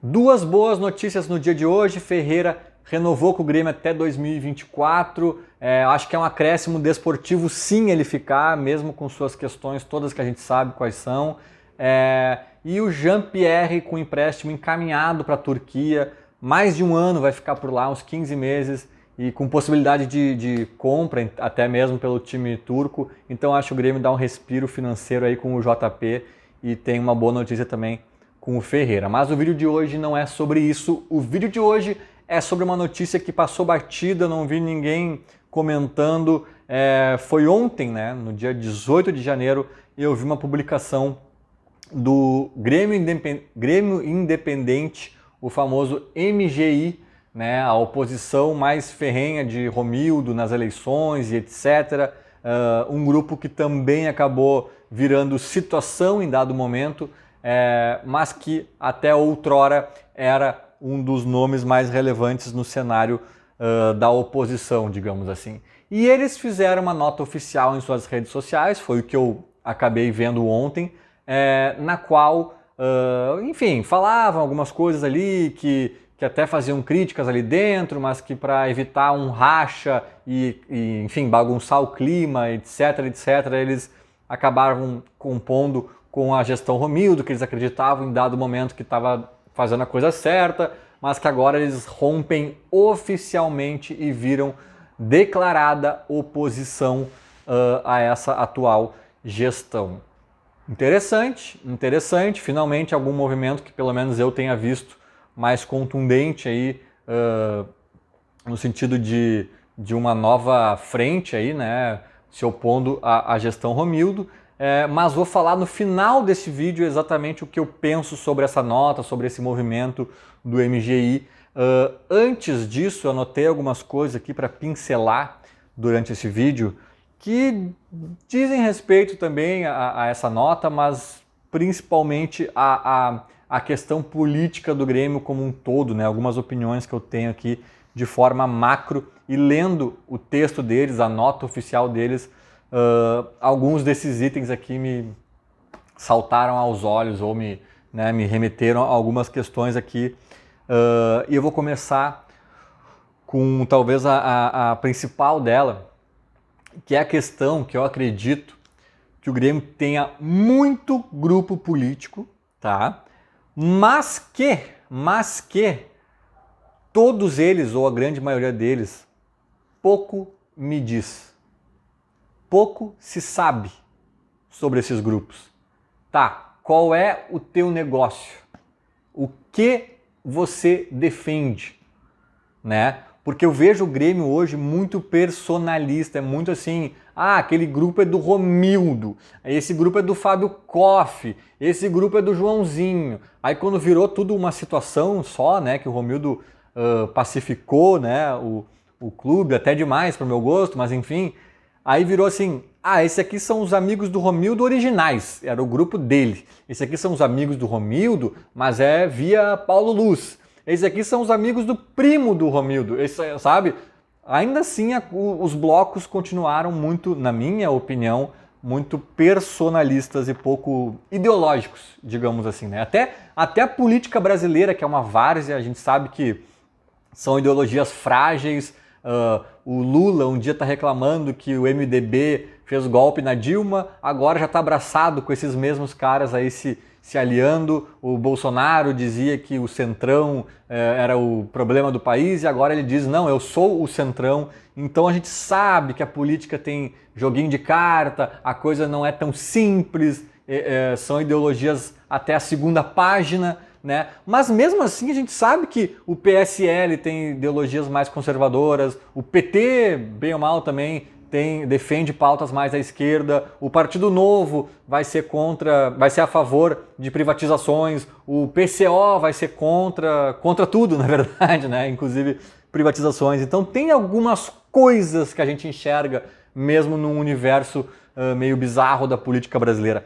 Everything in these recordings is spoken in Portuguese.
Duas boas notícias no dia de hoje. Ferreira renovou com o Grêmio até 2024. Acho que é um acréscimo desportivo sim ele ficar, mesmo com suas questões todas que a gente sabe quais são. E o Jean-Pierre com empréstimo encaminhado para a Turquia. Mais de um ano vai ficar por lá, uns 15 meses. E com possibilidade de compra, até mesmo pelo time turco. Então acho que o Grêmio dá um respiro financeiro aí com o JP e tem uma boa notícia também com o Ferreira. Mas o vídeo de hoje não é sobre isso. O vídeo de hoje é sobre uma notícia que passou batida, não vi ninguém comentando. Foi ontem, né, no dia 18 de janeiro, eu vi uma publicação do Grêmio Independente, o famoso MGI, né, a oposição mais ferrenha de Romildo nas eleições e etc. Um grupo que também acabou virando situação em dado momento, mas que até outrora era um dos nomes mais relevantes no cenário da oposição, digamos assim. E eles fizeram uma nota oficial em suas redes sociais, foi o que eu acabei vendo ontem, na qual, enfim, falavam algumas coisas ali que até faziam críticas ali dentro, mas que para evitar um racha e, enfim, bagunçar o clima, etc, eles acabaram compondo com a gestão Romildo, que eles acreditavam em dado momento que estava fazendo a coisa certa, mas que agora eles rompem oficialmente e viram declarada oposição a essa atual gestão. Interessante, finalmente algum movimento que pelo menos eu tenha visto mais contundente aí, no sentido de uma nova frente aí, né, se opondo à gestão Romildo. Mas vou falar no final desse vídeo exatamente o que eu penso sobre essa nota, sobre esse movimento do MGI. Antes disso, eu anotei algumas coisas aqui para pincelar durante esse vídeo que dizem respeito também a essa nota, mas principalmente a questão política do Grêmio como um todo, né? Algumas opiniões que eu tenho aqui de forma macro, e lendo o texto deles, a nota oficial deles, alguns desses itens aqui me saltaram aos olhos ou me remeteram a algumas questões aqui. E eu vou começar com talvez a principal dela, que é a questão que eu acredito que o Grêmio tenha muito grupo político, tá? Mas que todos eles, ou a grande maioria deles, pouco me diz. Pouco se sabe sobre esses grupos. Tá, qual é o teu negócio? O que você defende? Né? Porque eu vejo o Grêmio hoje muito personalista, é muito assim, aquele grupo é do Romildo, esse grupo é do Fábio Koff, esse grupo é do Joãozinho. Aí quando virou tudo uma situação só, né, que o Romildo pacificou, né, o clube, até demais para o meu gosto, mas enfim, aí virou assim, esses aqui são os amigos do Romildo originais, era o grupo dele. Esse aqui são os amigos do Romildo, mas é via Paulo Luz. Esses aqui são os amigos do primo do Romildo, sabe? Ainda assim, os blocos continuaram muito, na minha opinião, muito personalistas e pouco ideológicos, digamos assim, né? Até a política brasileira, que é uma várzea, a gente sabe que são ideologias frágeis. O Lula um dia está reclamando que o MDB fez golpe na Dilma, agora já está abraçado com esses mesmos caras aí se aliando. O Bolsonaro dizia que o Centrão era o problema do país e agora ele diz, não, eu sou o Centrão. Então a gente sabe que a política tem joguinho de carta, a coisa não é tão simples, são ideologias até a segunda página, né? Mas mesmo assim a gente sabe que o PSL tem ideologias mais conservadoras, o PT, bem ou mal também, defende pautas mais à esquerda, o Partido Novo vai ser a favor de privatizações, o PCO vai ser contra tudo, na verdade, né? Inclusive privatizações. Então tem algumas coisas que a gente enxerga mesmo num universo meio bizarro da política brasileira.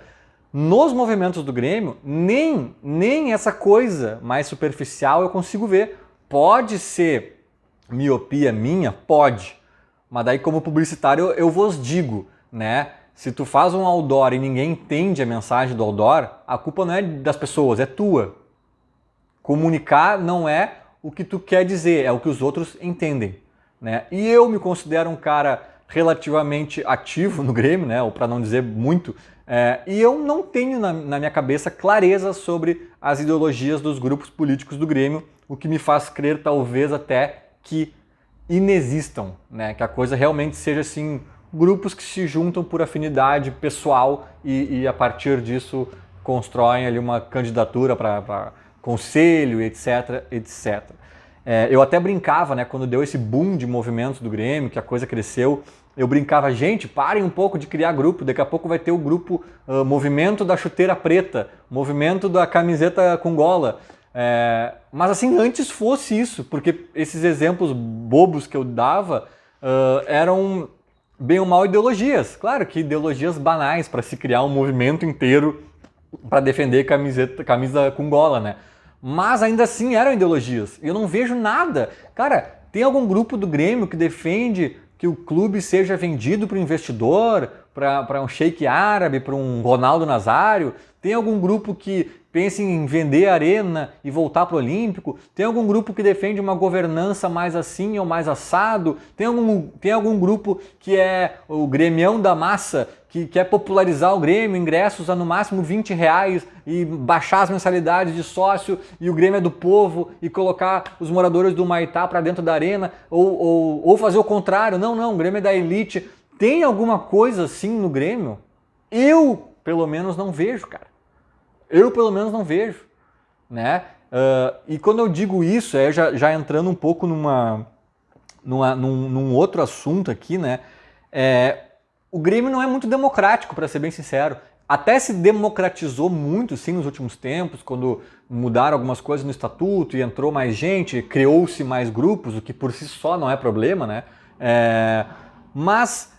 Nos movimentos do Grêmio, nem essa coisa mais superficial eu consigo ver. Pode ser miopia minha? Pode. Mas daí, como publicitário, eu vos digo, né? Se tu faz um outdoor e ninguém entende a mensagem do outdoor, a culpa não é das pessoas, é tua. Comunicar não é o que tu quer dizer, é o que os outros entendem, né? E eu me considero um cara relativamente ativo no Grêmio, né? Ou para não dizer muito, e eu não tenho na minha cabeça clareza sobre as ideologias dos grupos políticos do Grêmio, o que me faz crer talvez até que inexistam, né? Que a coisa realmente seja assim, grupos que se juntam por afinidade pessoal e a partir disso constroem ali uma candidatura para conselho, etc, etc. Eu até brincava, né, quando deu esse boom de movimentos do Grêmio, que a coisa cresceu, eu brincava, gente, parem um pouco de criar grupo, daqui a pouco vai ter o grupo Movimento da Chuteira Preta, Movimento da Camiseta com Gola. Mas assim, antes fosse isso, porque esses exemplos bobos que eu dava eram bem ou mal ideologias. Claro que ideologias banais para se criar um movimento inteiro para defender camisa com gola, né? Mas ainda assim eram ideologias. E eu não vejo nada. Cara, tem algum grupo do Grêmio que defende que o clube seja vendido para um investidor, para um sheik árabe, para um Ronaldo Nazário? Tem algum grupo que pensa em vender a arena e voltar para o Olímpico? Tem algum grupo que defende uma governança mais assim ou mais assado? Tem algum grupo que é o Grêmião da Massa, que quer popularizar o Grêmio, ingressos a no máximo R$20 e baixar as mensalidades de sócio e o Grêmio é do povo e colocar os moradores do Humaitá para dentro da arena ou fazer o contrário? Não, o Grêmio é da elite. Tem alguma coisa assim no Grêmio? Eu, pelo menos, não vejo, cara. Eu, pelo menos, não vejo, né? E quando eu digo isso, já entrando um pouco num outro assunto aqui, né? O Grêmio não é muito democrático, para ser bem sincero. Até se democratizou muito, sim, nos últimos tempos, quando mudaram algumas coisas no estatuto e entrou mais gente, criou-se mais grupos, o que por si só não é problema, né? Mas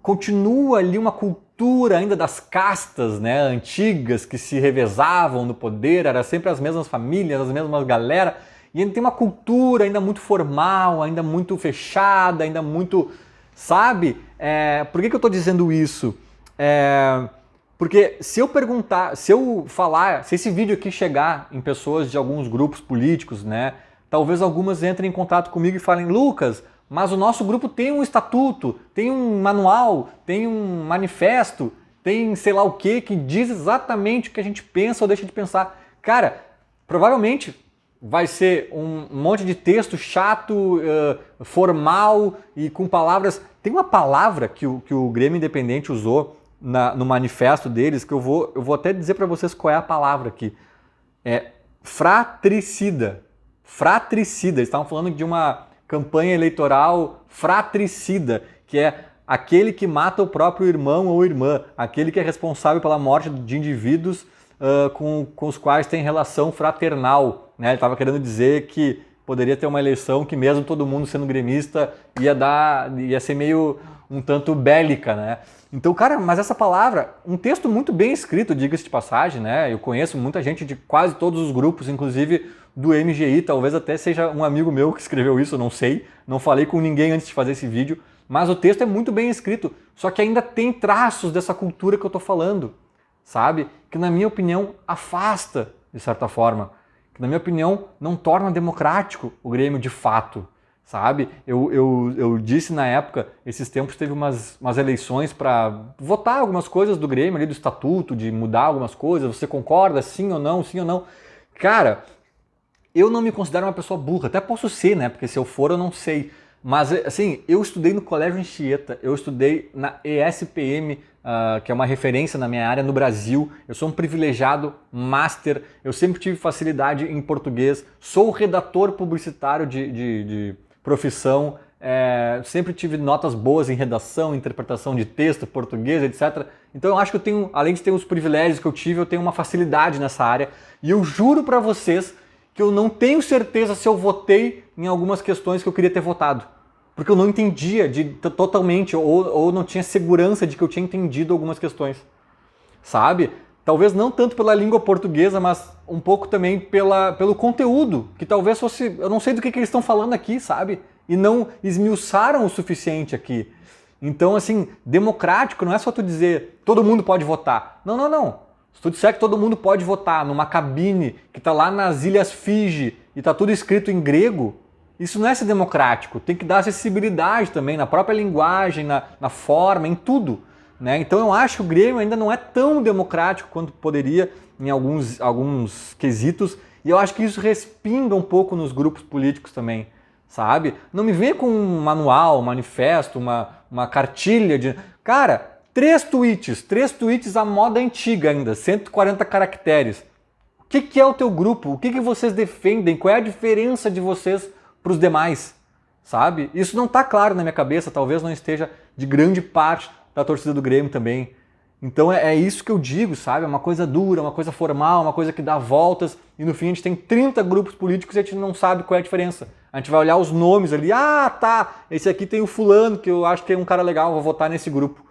continua ali uma cultura ainda das castas, né, antigas que se revezavam no poder, era sempre as mesmas famílias, as mesmas galera, e ainda tem uma cultura ainda muito formal, ainda muito fechada, ainda muito, sabe? Por que eu estou dizendo isso? Porque se eu perguntar, se eu falar, se esse vídeo aqui chegar em pessoas de alguns grupos políticos, né, talvez algumas entrem em contato comigo e falem, Lucas, mas o nosso grupo tem um estatuto, tem um manual, tem um manifesto, tem sei lá o que diz exatamente o que a gente pensa ou deixa de pensar. Cara, provavelmente vai ser um monte de texto chato, formal e com palavras... Tem uma palavra que o Grêmio Independente usou no manifesto deles, que eu vou até dizer para vocês qual é a palavra aqui. Fratricida. Fratricida. Eles estavam falando de uma campanha eleitoral fratricida, que é aquele que mata o próprio irmão ou irmã, aquele que é responsável pela morte de indivíduos com os quais tem relação fraternal, né? Ele estava querendo dizer que poderia ter uma eleição que mesmo todo mundo sendo gremista ia ser meio um tanto bélica, né? Então, cara, mas essa palavra, um texto muito bem escrito, diga-se de passagem, né? Eu conheço muita gente de quase todos os grupos, inclusive do MGI, talvez até seja um amigo meu que escreveu isso, eu não sei, não falei com ninguém antes de fazer esse vídeo, mas o texto é muito bem escrito, só que ainda tem traços dessa cultura que eu tô falando, sabe? Que na minha opinião afasta, de certa forma, que na minha opinião não torna democrático o Grêmio de fato, sabe? Eu disse na época, esses tempos teve umas eleições para votar algumas coisas do Grêmio ali, do estatuto, de mudar algumas coisas, você concorda, sim ou não, sim ou não? Cara, eu não me considero uma pessoa burra, até posso ser, né? Porque se eu for eu não sei. Mas assim, eu estudei no Colégio Anchieta, eu estudei na ESPM, que é uma referência na minha área no Brasil. Eu sou um privilegiado master, eu sempre tive facilidade em português, sou redator publicitário de profissão, sempre tive notas boas em redação, interpretação de texto, português, etc. Então eu acho que eu tenho, além de ter os privilégios que eu tive, eu tenho uma facilidade nessa área. E eu juro para vocês que eu não tenho certeza se eu votei em algumas questões que eu queria ter votado. Porque eu não entendia totalmente, ou não tinha segurança de que eu tinha entendido algumas questões. Sabe? Talvez não tanto pela língua portuguesa, mas um pouco também pelo conteúdo, que talvez fosse... Eu não sei do que eles estão falando aqui, sabe? E não esmiuçaram o suficiente aqui. Então, assim, democrático não é só tu dizer todo mundo pode votar. Não. Se tu disser que todo mundo pode votar numa cabine que está lá nas Ilhas Fiji e está tudo escrito em grego, isso não é ser democrático. Tem que dar acessibilidade também na própria linguagem, na forma, em tudo. Né? Então eu acho que o Grêmio ainda não é tão democrático quanto poderia em alguns quesitos, e eu acho que isso respinga um pouco nos grupos políticos também, sabe? Não me vem com um manual, um manifesto, uma cartilha de... Cara, 3 tweets à moda antiga ainda, 140 caracteres. O que é o teu grupo? O que vocês defendem? Qual é a diferença de vocês para os demais? Sabe? Isso não está claro na minha cabeça, talvez não esteja de grande parte da torcida do Grêmio também. Então é isso que eu digo, sabe? É uma coisa dura, uma coisa formal, uma coisa que dá voltas, e no fim a gente tem 30 grupos políticos e a gente não sabe qual é a diferença. A gente vai olhar os nomes ali, tá, esse aqui tem o fulano, que eu acho que é um cara legal, vou votar nesse grupo.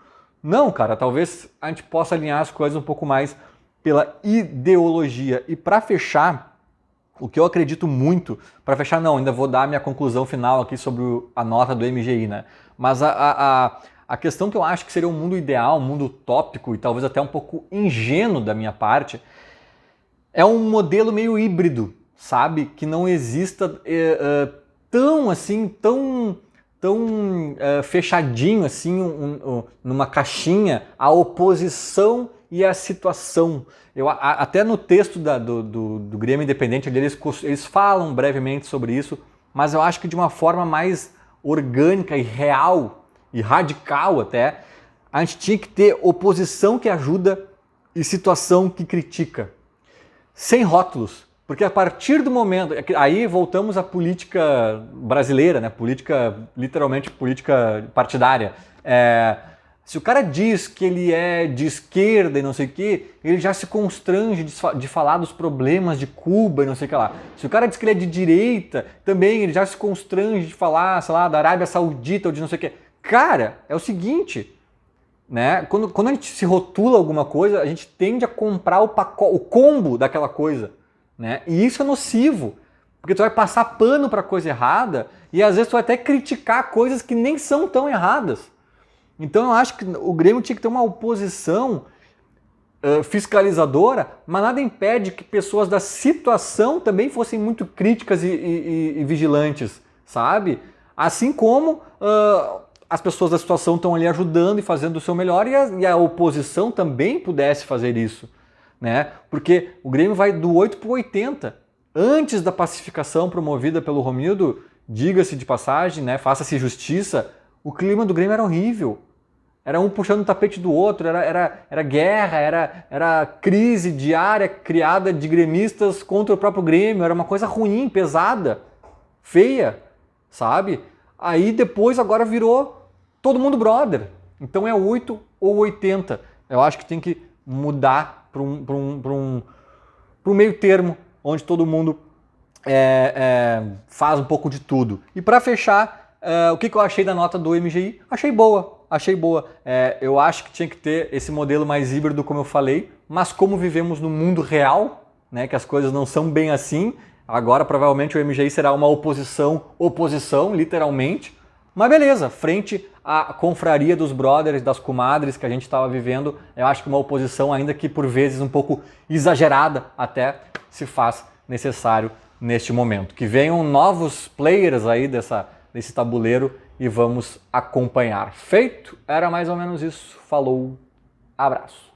Não, cara, talvez a gente possa alinhar as coisas um pouco mais pela ideologia. E para fechar, o que eu acredito muito, para fechar não, ainda vou dar a minha conclusão final aqui sobre a nota do MGI, né? Mas a questão que eu acho que seria um mundo ideal, um mundo utópico e talvez até um pouco ingênuo da minha parte, é um modelo meio híbrido, sabe? Que não exista tão assim, tão fechadinho assim, numa caixinha, a oposição e a situação. Até no texto do Grêmio Independente eles falam brevemente sobre isso, mas eu acho que de uma forma mais orgânica e real e radical até, a gente tinha que ter oposição que ajuda e situação que critica. Sem rótulos. Porque a partir do momento... Aí voltamos à política brasileira, né? Literalmente política partidária. Se o cara diz que ele é de esquerda e não sei o quê, ele já se constrange de falar dos problemas de Cuba e não sei o que lá. Se o cara diz que ele é de direita, também ele já se constrange de falar, sei lá, da Arábia Saudita ou de não sei o quê. Cara, é o seguinte, né? Quando a gente se rotula alguma coisa, a gente tende a comprar o combo daquela coisa, né? E isso é nocivo, porque tu vai passar pano para coisa errada e às vezes tu vai até criticar coisas que nem são tão erradas. Então eu acho que o Grêmio tinha que ter uma oposição fiscalizadora, mas nada impede que pessoas da situação também fossem muito críticas e vigilantes, sabe? Assim como as pessoas da situação estão ali ajudando e fazendo o seu melhor e a oposição também pudesse fazer isso, né? Porque o Grêmio vai do 8 para o 80. Antes da pacificação promovida pelo Romildo, diga-se de passagem, né? Faça-se justiça, o clima do Grêmio era horrível. Era um puxando o tapete do outro, era guerra, era crise diária criada de gremistas contra o próprio Grêmio, era uma coisa ruim, pesada, feia, sabe? Aí depois agora virou todo mundo brother. Então é 8 ou 80. Eu acho que tem que mudar para um meio termo, onde todo mundo faz um pouco de tudo. E para fechar, o que eu achei da nota do MGI? Achei boa. Eu acho que tinha que ter esse modelo mais híbrido, como eu falei, mas como vivemos no mundo real, né, que as coisas não são bem assim, agora provavelmente o MGI será uma oposição, literalmente. Mas beleza, frente à confraria dos brothers, das comadres que a gente estava vivendo, eu acho que uma oposição, ainda que por vezes um pouco exagerada até, se faz necessário neste momento. Que venham novos players aí desse tabuleiro e vamos acompanhar. Feito? Era mais ou menos isso. Falou, abraço.